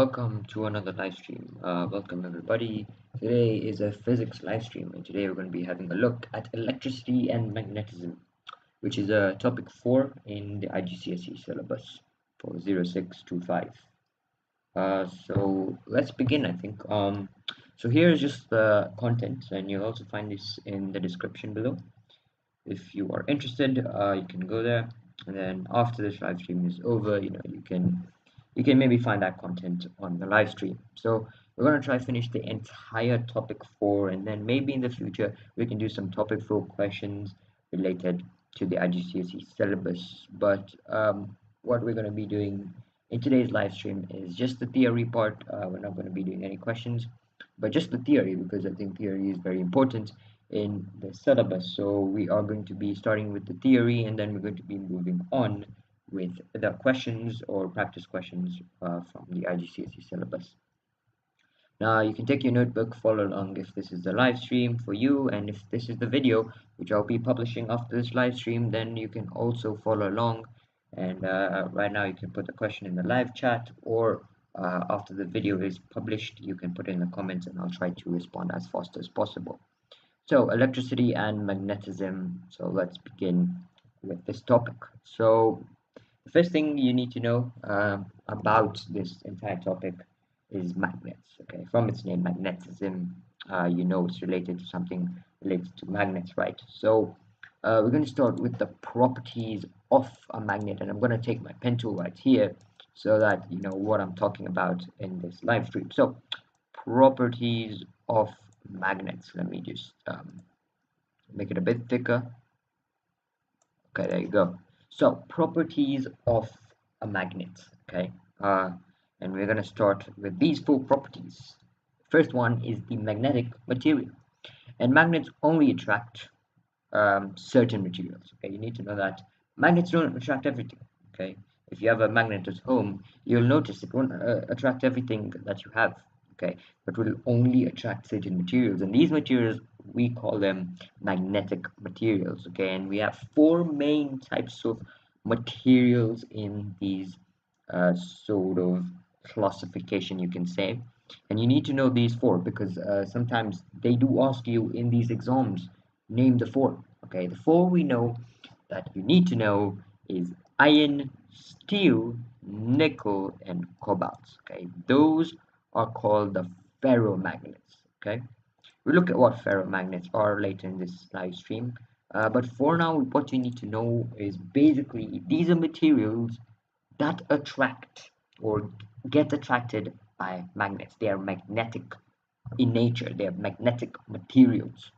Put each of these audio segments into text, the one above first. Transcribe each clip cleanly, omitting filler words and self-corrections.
welcome to another live stream. Welcome everybody. Today is a physics live stream, and today we're going to be having a look at electricity and magnetism, which is topic 4 in the IGCSE syllabus for 0625. So let's begin, I think. So here is just the content, and you'll also find this in the description below. If you are interested, you can go there, and then after this live stream is over, you can maybe find that content on the live stream. So we're going to try to finish the entire topic 4, and then maybe in the future we can do some topic 4 questions related to the IGCSE syllabus. But what we're going to be doing in today's live stream is just the theory part. We're not going to be doing any questions, but just the theory, because I think theory is very important in the syllabus. So we are going to be starting with the theory, and then we're going to be moving on with the questions or practice questions from the IGCSE syllabus. Now you can take your notebook, follow along if this is the live stream for you, and if this is the video which I'll be publishing after this live stream, then you can also follow along. And right now you can put the question in the live chat, or after the video is published you can put in the comments, and I'll try to respond as fast as possible. So electricity and magnetism. So let's begin with this topic. So the first thing you need to know about this entire topic is magnets. Okay, from its name, magnetism, you know it's related to something related to magnets, right? So we're going to start with the properties of a magnet, and I'm going to take my pen tool right here so that you know what I'm talking about in this live stream. So properties of magnets. Let me just make it a bit thicker. Okay, there you go. So properties of a magnet. Okay, and we're going to start with these 4 properties. First one is the magnetic material, and magnets only attract certain materials. Okay, you need to know that magnets don't attract everything. Okay, if you have a magnet at home, you'll notice it won't attract everything that you have. Okay, but will only attract certain materials, and these materials we call them magnetic materials. Okay, and we have 4 main types of materials in these sort of classification, you can say, and you need to know these 4 because sometimes they do ask you in these exams, name the 4. Okay, the 4 we know that you need to know is iron, steel, nickel, and cobalt. Okay, those are called the ferromagnets. Okay, we'll look at what ferromagnets are later in this live stream, but for now what you need to know is basically these are materials that attract or get attracted by magnets. They are magnetic in nature, they are magnetic materials.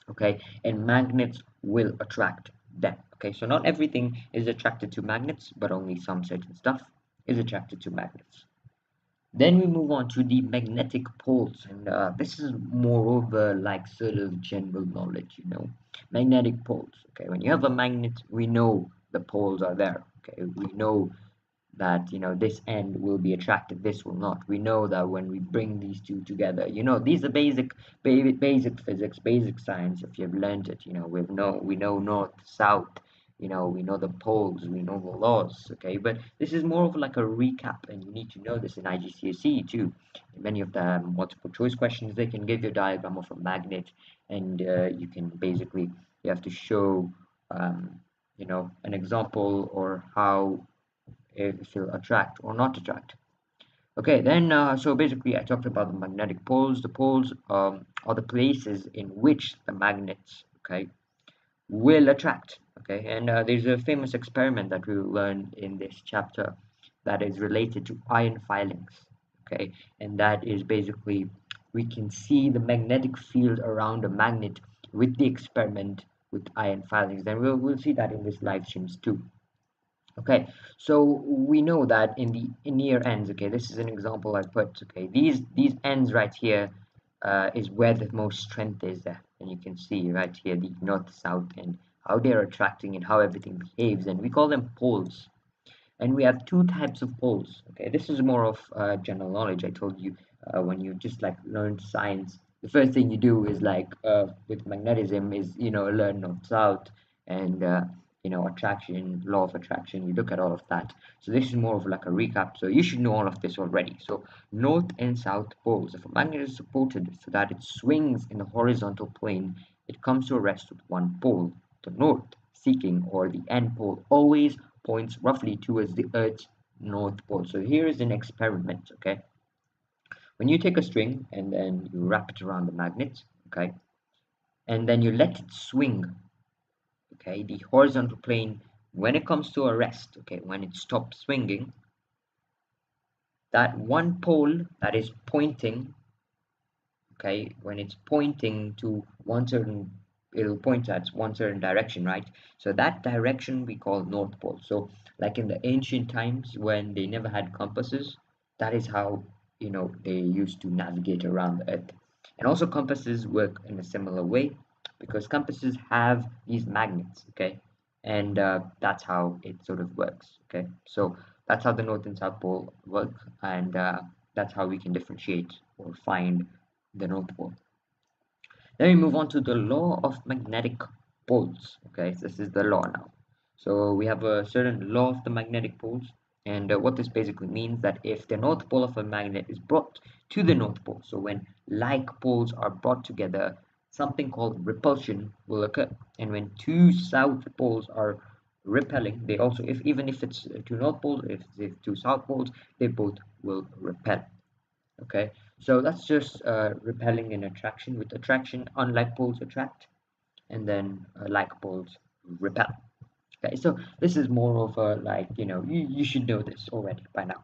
Okay, and magnets will attract them. Okay, so not everything is attracted to magnets, but only some certain stuff is attracted to magnets. Then we move on to the magnetic poles, and this is moreover like sort of general knowledge, you know. Magnetic poles. Okay, when you have a magnet, we know the poles are there. Okay, we know that, you know, this end will be attracted, this will not. We know that when we bring these two together, you know, these are basic physics, basic science. If you've learned it, you know, we know north, south, you know, we know the poles, we know the laws. Okay, but this is more of like a recap, and you need to know this in IGCSE too. In many of the multiple choice questions, they can give you a diagram of a magnet, and you can basically, you have to show you know, an example or how if it'll attract or not attract. Okay, then so basically I talked about the magnetic poles. The poles are the places in which the magnets, okay, will attract. Okay, and there's a famous experiment that we will learn in this chapter that is related to iron filings. Okay, and that is basically we can see the magnetic field around a magnet with the experiment with iron filings. Then we'll see that in this live streams too. Okay, so we know that in the near ends, okay, this is an example I put. Okay, these ends right here is where the most strength is there, and you can see right here the north, south, and how they're attracting and how everything behaves, and we call them poles. And we have 2 types of poles. Okay, this is more of general knowledge. I told you when you just like learn science, the first thing you do is like with magnetism is, you know, learn north, south, and attraction, law of attraction. You look at all of that. So this is more of like a recap. So you should know all of this already. So north and south poles. If a magnet is supported so that it swings in the horizontal plane, it comes to a rest with one pole. The north seeking, or the end pole, always points roughly towards the Earth's north pole. So here is an experiment. Okay, when you take a string and then you wrap it around the magnet, okay, and then you let it swing, okay, the horizontal plane, when it comes to a rest, okay, when it stops swinging, that one pole that is pointing, okay, when it's pointing to one certain, it'll point at one certain direction, right? So that direction we call north pole. So like in the ancient times when they never had compasses, that is how they used to navigate around the earth. And also compasses work in a similar way, because compasses have these magnets, okay, and that's how it sort of works. Okay, so that's how the north and south pole work, and that's how we can differentiate or find the North Pole. Then we move on to the law of magnetic poles. Okay, so this is the law now. So we have a certain law of the magnetic poles, and what this basically means that if the north pole of a magnet is brought to the north pole, so when like poles are brought together, something called repulsion will occur. And when two south poles are repelling, they also, if even if it's two north poles, if it's two south poles, they both will repel. Okay, so that's just repelling and attraction. With attraction, unlike poles attract, and then like poles repel. Okay, so this is more of a, like, you should know this already by now.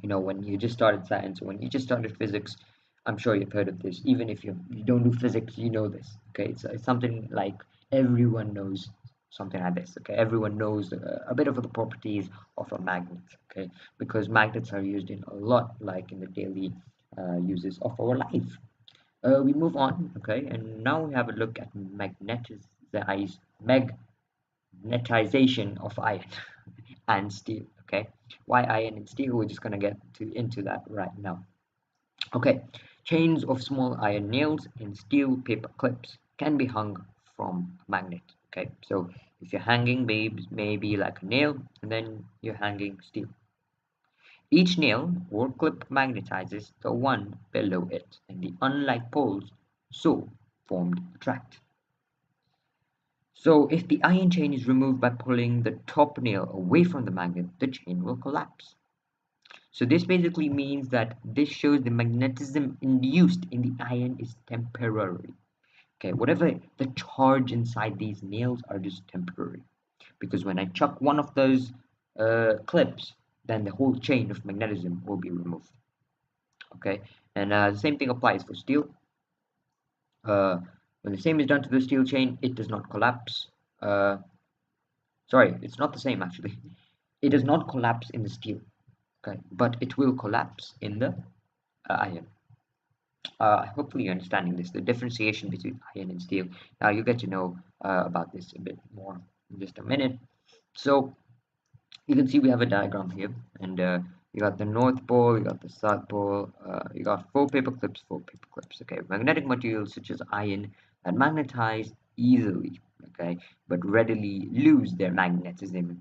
When you just started science, when you just started physics, I'm sure you've heard of this. Even if you don't do physics, you know this. Okay, it's something like everyone knows something like this. Okay, everyone knows a bit of the properties of a magnet. Okay, because magnets are used in a lot, like in the daily uses of our life. We move on. Okay, and now we have a look at magnetization of iron and steel. Okay, why iron and steel? We're just gonna get into that right now. Okay, chains of small iron nails and steel paper clips can be hung from a magnet. Okay, so if you're hanging maybe like a nail, and then you're hanging steel. Each nail or clip magnetizes the one below it, and the unlike poles so formed attract. So if the iron chain is removed by pulling the top nail away from the magnet, the chain will collapse. So this basically means that this shows the magnetism induced in the iron is temporary. Okay, whatever the charge inside these nails are just temporary. Because when I chuck one of those clips, then the whole chain of magnetism will be removed. Okay, and the same thing applies for steel. Uh, when the same is done to the steel chain, it does not collapse. Uh, Sorry, it's not the same actually. It does not collapse in the steel, okay, but it will collapse in the iron. Hopefully you're understanding this, the differentiation between iron and steel. Now you get to know about this a bit more in just a minute. So you can see we have a diagram here, and you got the north pole, you got the south pole, you got four paper clips, okay. Magnetic materials such as iron that magnetize easily, okay, but readily lose their magnetism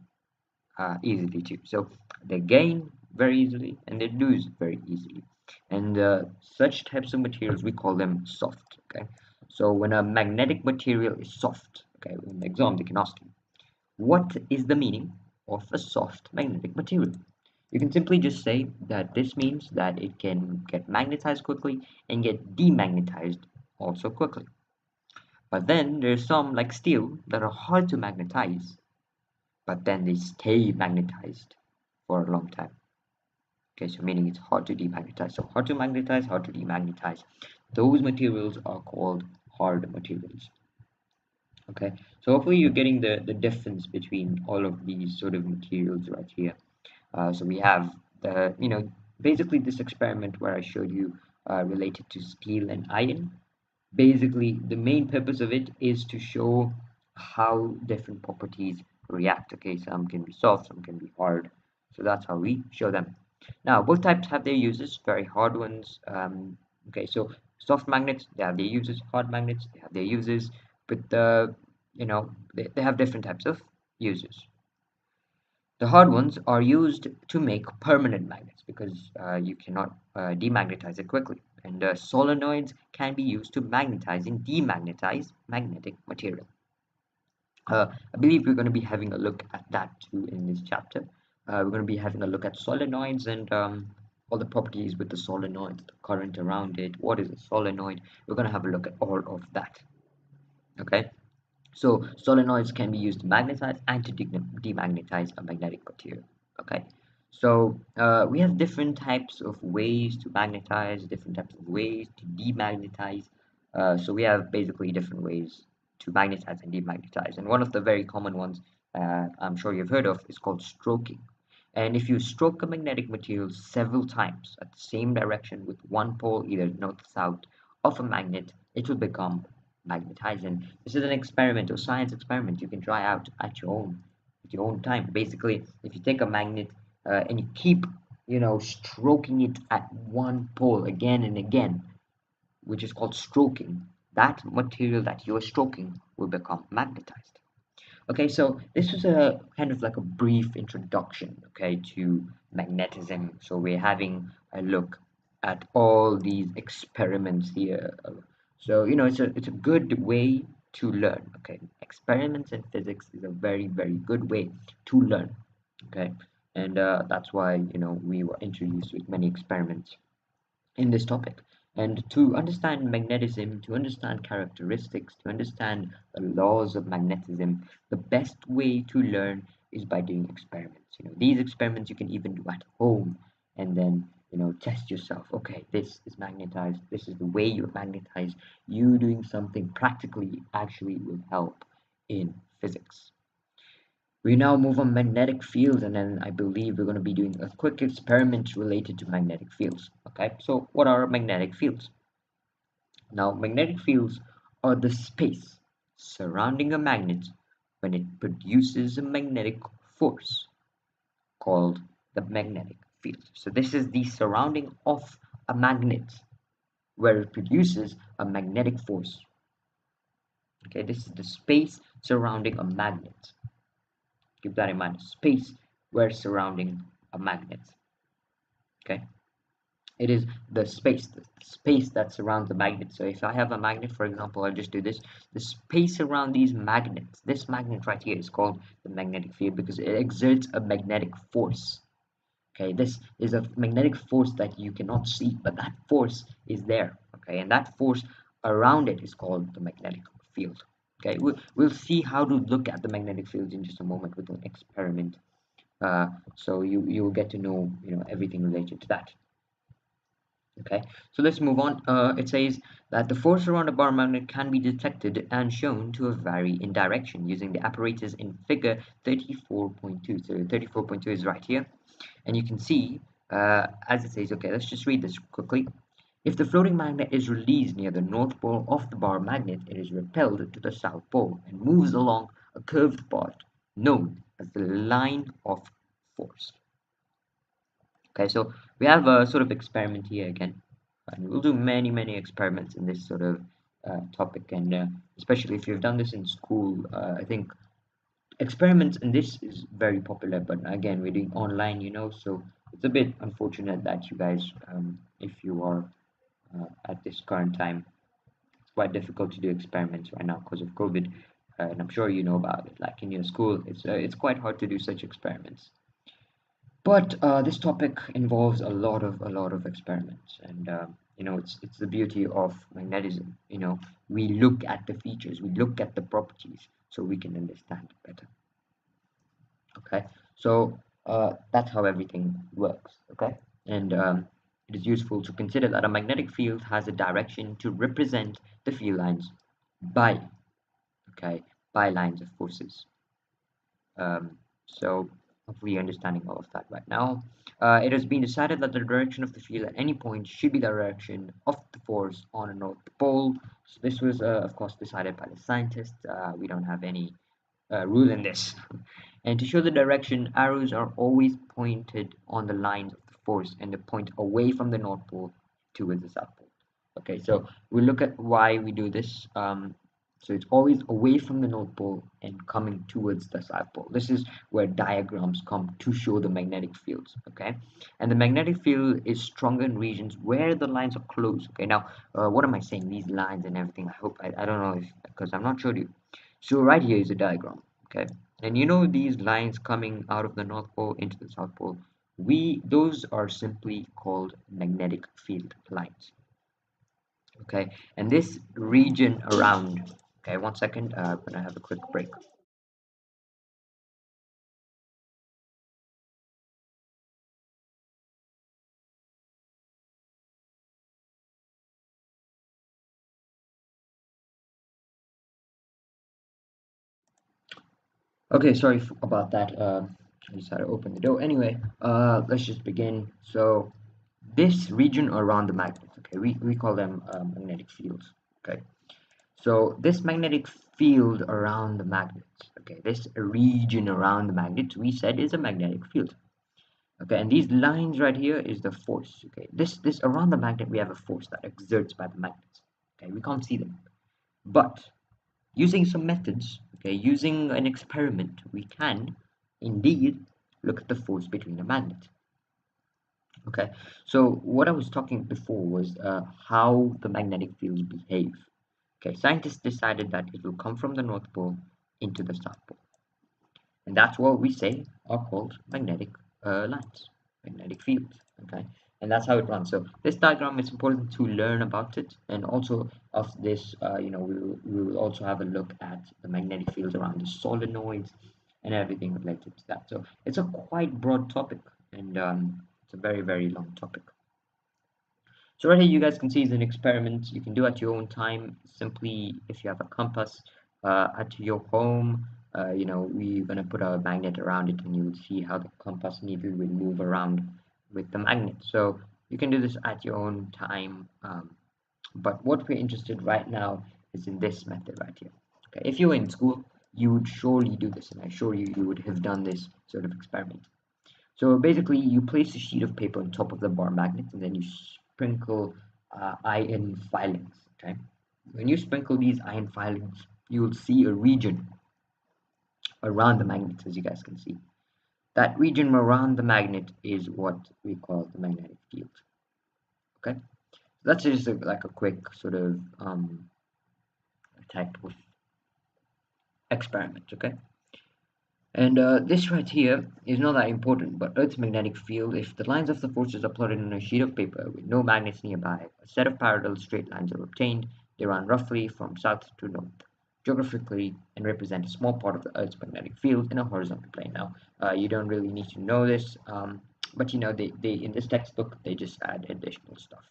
easily too. So they gain very easily and they lose very easily. And such types of materials, we call them soft. Okay. So when a magnetic material is soft, okay, in the exam they can ask you, what is the meaning of a soft magnetic material? You can simply just say that this means that it can get magnetized quickly and get demagnetized also quickly. But then there's some like steel that are hard to magnetize, but then they stay magnetized for a long time. Okay, so meaning it's hard to demagnetize. So hard to magnetize, hard to demagnetize. Those materials are called hard materials. Okay, so hopefully you're getting the difference between all of these sort of materials right here. So we have the, basically this experiment where I showed you related to steel and iron. Basically, the main purpose of it is to show how different properties react. Okay, some can be soft, some can be hard. So that's how we show them. Now, both types have their uses, very hard ones. Okay, so soft magnets, they have their uses, hard magnets, they have their uses, but they have different types of uses. The hard ones are used to make permanent magnets because you cannot demagnetize it quickly. And solenoids can be used to magnetize and demagnetize magnetic material. I believe we're going to be having a look at that too in this chapter. We're going to be having a look at solenoids and all the properties with the solenoid, the current around it, what is a solenoid. We're going to have a look at all of that. Okay, so solenoids can be used to magnetize and to demagnetize a magnetic material. Okay, so we have different types of ways to magnetize, different types of ways to demagnetize. So we have basically different ways to magnetize and demagnetize, and one of the very common ones I'm sure you've heard of is called stroking. And if you stroke a magnetic material several times at the same direction with one pole, either north south, of a magnet, it will become magnetized. And this is an experiment or science experiment you can try out at your own time. Basically, if you take a magnet and you keep, stroking it at one pole again and again, which is called stroking, that material that you are stroking will become magnetized. Okay, so this was a kind of like a brief introduction, okay, to magnetism. So we're having a look at all these experiments here. So it's a good way to learn. Okay, experiments in physics is a very very good way to learn. Okay, and that's why we were introduced with many experiments in this topic. And to understand magnetism, to understand characteristics, to understand the laws of magnetism, the best way to learn is by doing experiments. These experiments you can even do at home and then test yourself. Okay, this is magnetized, this is the way you're magnetized. You doing something practically actually will help in physics. We now move on magnetic fields, and then I believe we're going to be doing a quick experiment related to magnetic fields. Okay, so what are magnetic fields? Now, magnetic fields are the space surrounding a magnet when it produces a magnetic force called the magnetic field. So this is the surrounding of a magnet where it produces a magnetic force. Okay, this is the space surrounding a magnet. Keep that in mind, space where surrounding a magnet. Okay, it is the space that surrounds the magnet. So if I have a magnet, for example, I'll just do this. The space around these magnets, this magnet right here, is called the magnetic field because it exerts a magnetic force. Okay, this is a magnetic force that you cannot see, but that force is there. Okay, and that force around it is called the magnetic field. Okay, we'll see how to look at the magnetic field in just a moment with an experiment. So you'll get to know everything related to that. Okay, so let's move on. It says that the force around a bar magnet can be detected and shown to vary in direction using the apparatus in figure 34.2. So 34.2 is right here, and you can see as it says, okay, let's just read this quickly. If the floating magnet is released near the north pole of the bar magnet, it is repelled to the south pole and moves along a curved path known as the line of force. Okay, so we have a sort of experiment here again, and we'll do many experiments in this sort of topic, and especially if you've done this in school, I think experiments in this is very popular. But again, we're doing online, so it's a bit unfortunate that you guys, if you are at this current time, it's quite difficult to do experiments right now because of COVID, and I'm sure you know about it. Like in your school, it's quite hard to do such experiments. But this topic involves a lot of experiments, and it's the beauty of magnetism. We look at the features, we look at the properties, so we can understand better. Okay, so that's how everything works. Okay, and it is useful to consider that a magnetic field has a direction to represent the field lines by okay by lines of forces. So hopefully you're understanding all of that right now. It has been decided that the direction of the field at any point should be the direction of the force on a north pole. So this was, of course, decided by the scientists. We don't have any rule in this. And to show the direction, arrows are always pointed on the lines of the force and they point away from the north pole towards the south pole. Okay, so we'll look at why we do this. So it's always away from the North Pole and coming towards the South Pole. This is where diagrams come to show the magnetic fields, okay? And the magnetic field is stronger in regions where the lines are close, okay? Now, what am I saying? These lines and everything, I don't know if, because I'm not sure you. So right here is a diagram, okay? And you know these lines coming out of the North Pole into the South Pole, those are simply called magnetic field lines, okay? And this region around, okay, 1 second, I'm gonna have a quick break. Okay, sorry about that. I just had to open the door. Anyway, let's just begin. So this region around the magnets, okay, we call them magnetic fields, okay? So this magnetic field around the magnets, okay, this region around the magnets, we said is a magnetic field, okay? And these lines right here is the force, okay? This around the magnet, we have a force that exerts by the magnets, okay? We can't see them, but using some methods, okay, using an experiment, we can indeed look at the force between the magnets, okay? So what I was talking before was how the magnetic fields behave. Okay, scientists decided that it will come from the North Pole into the South Pole, and that's what we say are called magnetic lines, magnetic fields. Okay, and that's how it runs. So this diagram is important to learn about it, and also of this, we will also have a look at the magnetic fields around the solenoids and everything related to that. So it's a quite broad topic, and it's a very very long topic. So right here you guys can see is an experiment you can do at your own time. Simply, if you have a compass at your home, we're gonna put a magnet around it, and you will see how the compass needle will move around with the magnet. So you can do this at your own time. But what we're interested right now is in this method right here. Okay, if you were in school, you would surely do this, and I assure you, you would have done this sort of experiment. So basically, you place a sheet of paper on top of the bar magnet, and then you sprinkle iron filings. Okay, when you sprinkle these iron filings, you will see a region around the magnet, as you guys can see. That region around the magnet is what we call the magnetic field. Okay, so that's just like a quick sort of type of experiment. Okay. And this right here is not that important, but Earth's magnetic field, if the lines of the forces are plotted on a sheet of paper with no magnets nearby, a set of parallel straight lines are obtained. They run roughly from south to north, geographically, and represent a small part of the Earth's magnetic field in a horizontal plane. Now, you don't really need to know this, but they in this textbook, they just add additional stuff.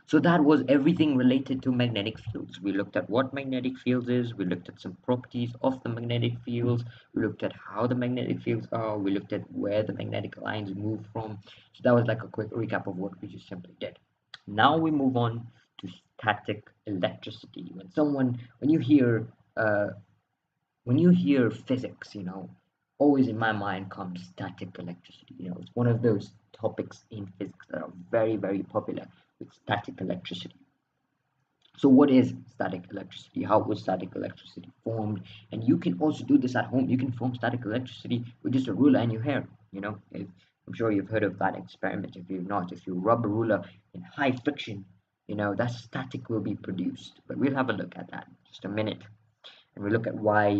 So that was everything related to magnetic fields. We looked at what magnetic fields is, we looked at some properties of the magnetic fields, we looked at how the magnetic fields are, we looked at where the magnetic lines move from. So that was like a quick recap of what we just simply did. Now we move on to static electricity. Uh, when you hear physics, always in my mind comes static electricity. It's one of those topics in physics that are very, very popular with static electricity. So what is static electricity? How was static electricity formed? And you can also do this at home. You can form static electricity with just a ruler and your hair. I'm sure you've heard of that experiment. If you've not, if you rub a ruler in high friction, that static will be produced. But we'll have a look at that in just a minute, and we look at why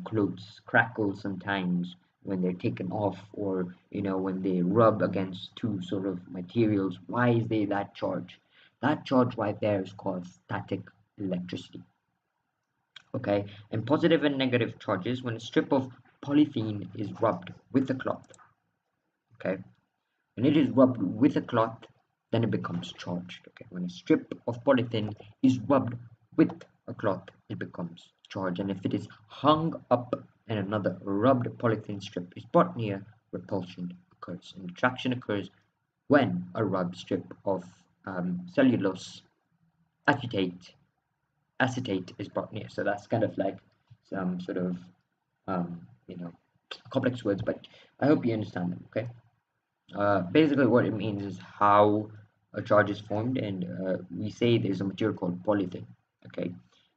clothes crackle sometimes when they're taken off, or when they rub against two sort of materials. Why is there that charge right there is called static electricity. Okay, and positive and negative charges when a strip of polythene is rubbed with a cloth. Okay, when it is rubbed with a cloth, then it becomes charged. Okay, when a strip of polythene is rubbed with a cloth, it becomes charged. And if it is hung up and another rubbed polythene strip is brought near, repulsion occurs. And attraction occurs when a rubbed strip of cellulose acetate is brought near. So that's kind of like some sort of um, you know complex words, but I hope you understand them. Okay. Basically what it means is how a charge is formed, and we say there's a material called polythene. Okay,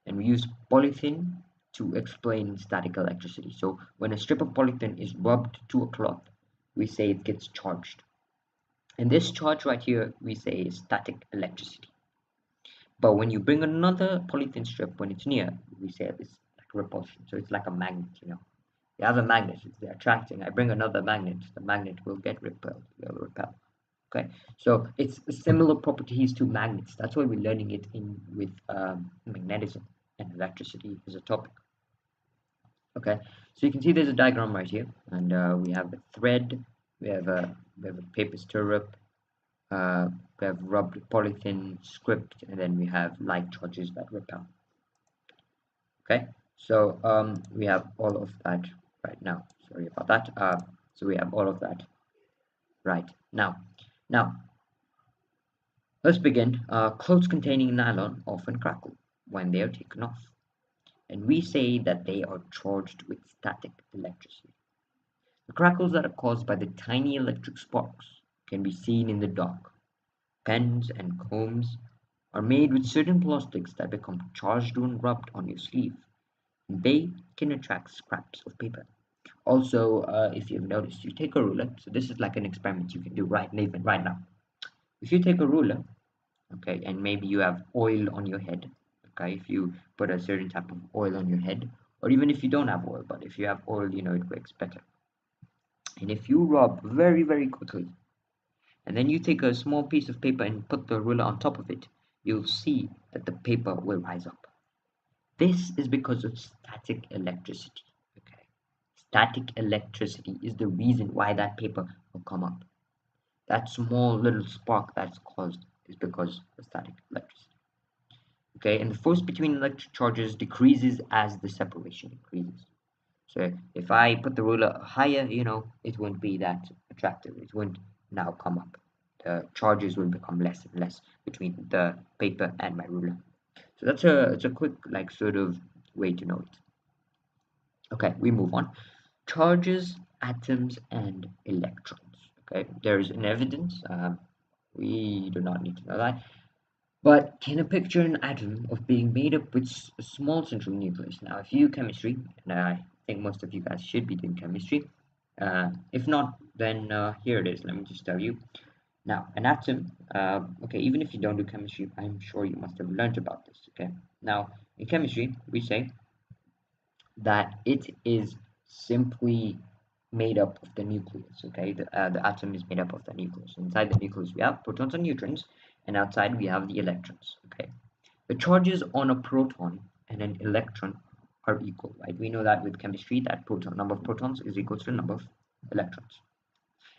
and we use polythene to explain static electricity. So when a strip of polythene is rubbed to a cloth, we say it gets charged, and this charge right here we say is static electricity. But when you bring another polythene strip when it's near, we say it's like repulsion. So it's like a magnet, you know. You have a magnet, it's attracting. I bring another magnet, the magnet will get repelled, will repel. Okay, so it's similar properties to magnets. That's why we're learning it in with magnetism and electricity as a topic. Okay, so you can see there's a diagram right here, and we have a thread, we have a paper stirrup, we have rubbed polythene script, and then we have light charges that repel. Okay, so we have all of that right now. Sorry about that. So we have all of that right now. Now let's begin. Clothes containing nylon often crackle when they are taken off, and we say that they are charged with static electricity. The crackles that are caused by the tiny electric sparks can be seen in the dark. Pens and combs are made with certain plastics that become charged when rubbed on your sleeve. They can attract scraps of paper. Also, if you've noticed, you take a ruler. So this is like an experiment you can do even right now. If you take a ruler, okay, and maybe you have oil on your head, okay, if you put a certain type of oil on your head, or even if you don't have oil, but if you have oil, you know, it works better. And if you rub very, very quickly, and then you take a small piece of paper and put the ruler on top of it, you'll see that the paper will rise up. This is because of static electricity. Okay, static electricity is the reason why that paper will come up. That small little spark that's caused is because of static electricity. Okay, and the force between electric charges decreases as the separation increases. So if I put the ruler higher, you know, it won't be that attractive. It won't now come up. The charges will become less and less between the paper and my ruler. So it's a quick like sort of way to know it. Okay, we move on. Charges, atoms, and electrons. Okay, there's an evidence. We do not need to know that. But can you picture an atom of being made up with a small central nucleus? Now, if you chemistry, and I think most of you guys should be doing chemistry. If not, then here it is. Let me just tell you. Now, an atom, okay, even if you don't do chemistry, I'm sure you must have learned about this, okay? Now, in chemistry, we say that it is simply made up of the nucleus, okay? The atom is made up of the nucleus. Inside the nucleus, we have protons and neutrons, and outside we have the electrons, okay? The charges on a proton and an electron are equal, right? We know that with chemistry, that number of protons is equal to the number of electrons.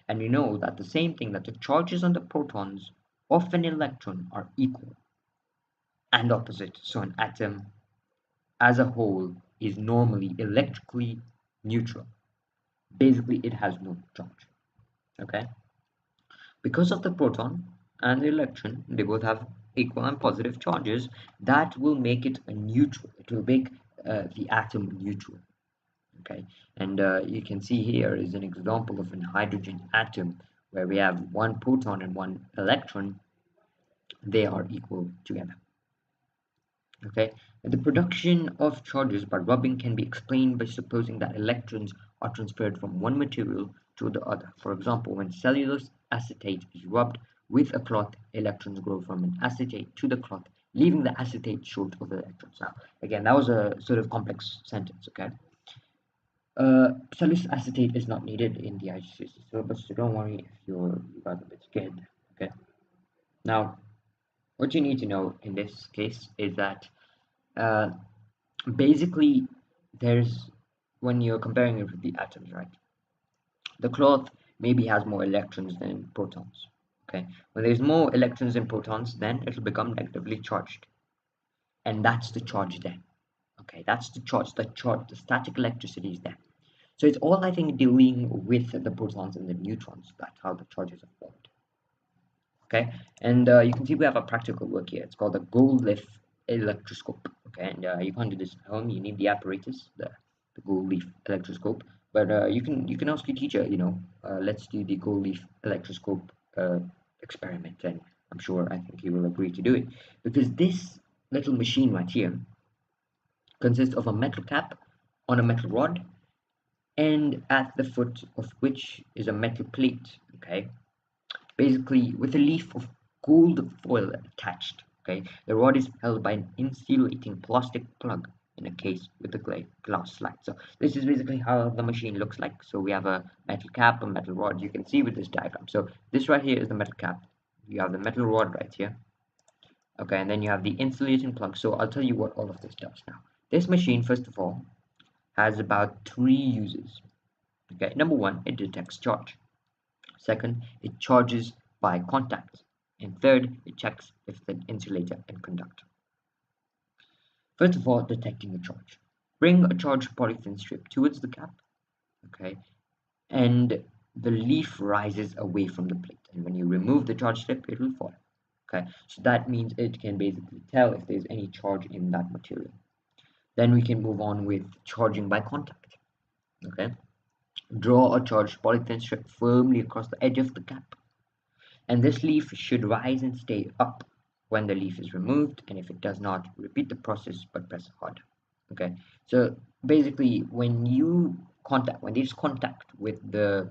And we know that the same thing, that the charges on the protons of an electron are equal and opposite. So an atom as a whole is normally electrically neutral. Basically, it has no charge. Okay? Because of the proton and the electron, they both have equal and positive charges, that will make it a neutral. It will make the atom neutral. Okay, and you can see here is an example of a hydrogen atom where we have one proton and one electron. They are equal together. Okay, and the production of charges by rubbing can be explained by supposing that electrons are transferred from one material to the other. For example, when cellulose acetate is rubbed with a cloth, electrons go from an acetate to the cloth, leaving the acetate short of electrons. Now, again, that was a sort of complex sentence. Okay. Cellulose acetate is not needed in the IGCSE syllabus, so don't worry if you guys a bit scared. Okay. Now, what you need to know in this case is that uh, basically there's when you're comparing it with the atoms, right? The cloth maybe has more electrons than protons. Okay. When there's more electrons than protons, then it'll become negatively charged, and that's the charge there. Okay, that's the charge. The static electricity is there. So it's all, I think, dealing with the protons and the neutrons. That's how the charges are formed. Okay, and you can see we have a practical work here. It's called a gold leaf electroscope. Okay, and you can't do this at home. You need the apparatus, the gold leaf electroscope. But you can ask your teacher. You know, let's do the gold leaf electroscope experiment, and I'm sure, I think he will agree to do it, because this little machine right here consists of a metal cap on a metal rod, and at the foot of which is a metal plate, okay, basically with a leaf of gold foil attached. Okay, the rod is held by an insulating plastic plug in a case with a glass slide. So this is basically how the machine looks like. So we have a metal cap, a metal rod. You can see with this diagram. So this right here is the metal cap. You have the metal rod right here. Okay, and then you have the insulating plug. So I'll tell you what all of this does now. This machine, first of all, has about 3 uses. Okay, number one, it detects charge. Second, it charges by contact. And third, it checks if the insulator and conductor. First of all, detecting a charge. Bring a charged polythene strip towards the cap, okay, and the leaf rises away from the plate. And when you remove the charged strip, it will fall. Okay, so that means it can basically tell if there's any charge in that material. Then we can move on with charging by contact. Okay, draw a charged polythene strip firmly across the edge of the cap, and this leaf should rise and stay up when the leaf is removed, and if it does not, repeat the process but press hard. Okay, so basically when there's contact with the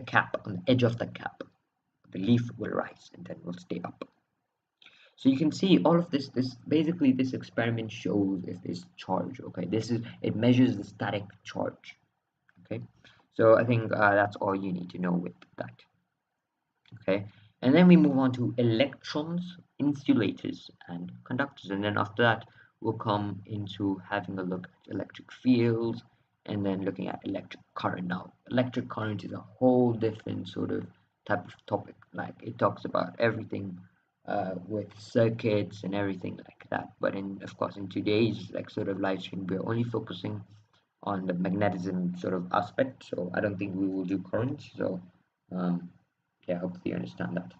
cap, on the edge of the cap, the leaf will rise and then will stay up. So you can see all of this basically this experiment shows if there's charge. Okay, it measures the static charge. Okay, so I think that's all you need to know with that. Okay, and then we move on to electrons, insulators, and conductors, and then after that we'll come into having a look at electric fields, and then looking at electric current. Now electric current is a whole different sort of type of topic. Like, it talks about everything with circuits and everything like that, but of course in today's like sort of live stream, we're only focusing on the magnetism sort of aspect, so I don't think we will do current. So um, yeah, hopefully you understand that.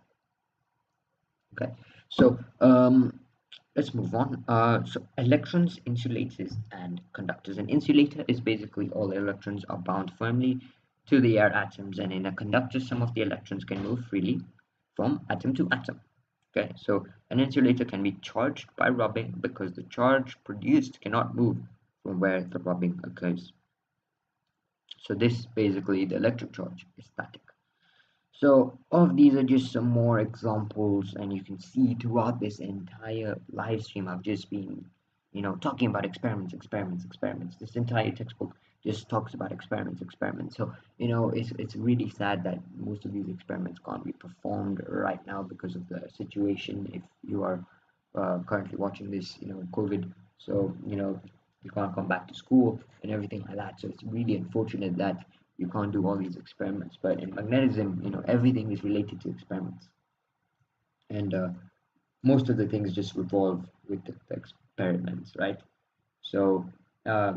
Okay, so let's move on. So electrons, insulators, and conductors. An insulator is basically all electrons are bound firmly to the air atoms, and in a conductor some of the electrons can move freely from atom to atom. Okay, so an insulator can be charged by rubbing because the charge produced cannot move from where the rubbing occurs. So this basically, the electric charge is static. So all of these are just some more examples, and you can see throughout this entire live stream I've just been, talking about experiments, experiments, experiments. This entire textbook just talks about experiments, experiments. So it's really sad that most of these experiments can't be performed right now because of the situation. If you are currently watching this, COVID, so you can't come back to school and everything like that. So it's really unfortunate that you can't do all these experiments. But in magnetism, everything is related to experiments, and most of the things just revolve with the experiments, right? So yeah,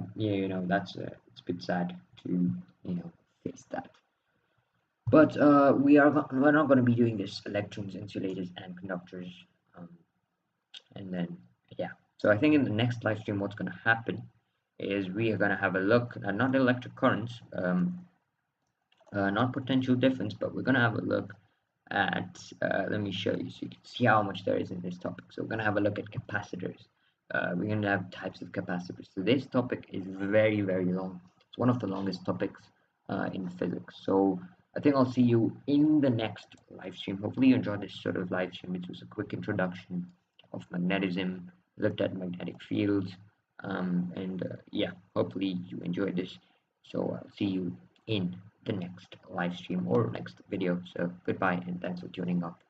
that's it's a bit sad to face that. But we're not going to be doing this electrons, insulators, and conductors, um, and then yeah. So I think in the next live stream, what's going to happen is we are going to have a look at not electric currents, not potential difference, but we're going to have a look at, let me show you so you can see how much there is in this topic. So we're going to have a look at capacitors. We're going to have types of capacitors. So this topic is very, very long. It's one of the longest topics in physics. So I think I'll see you in the next live stream. Hopefully you enjoyed this sort of live stream. It was a quick introduction of magnetism, looked at magnetic fields, and yeah, hopefully you enjoyed this. So I'll see you in the next live stream or next video. So goodbye and thanks for tuning up.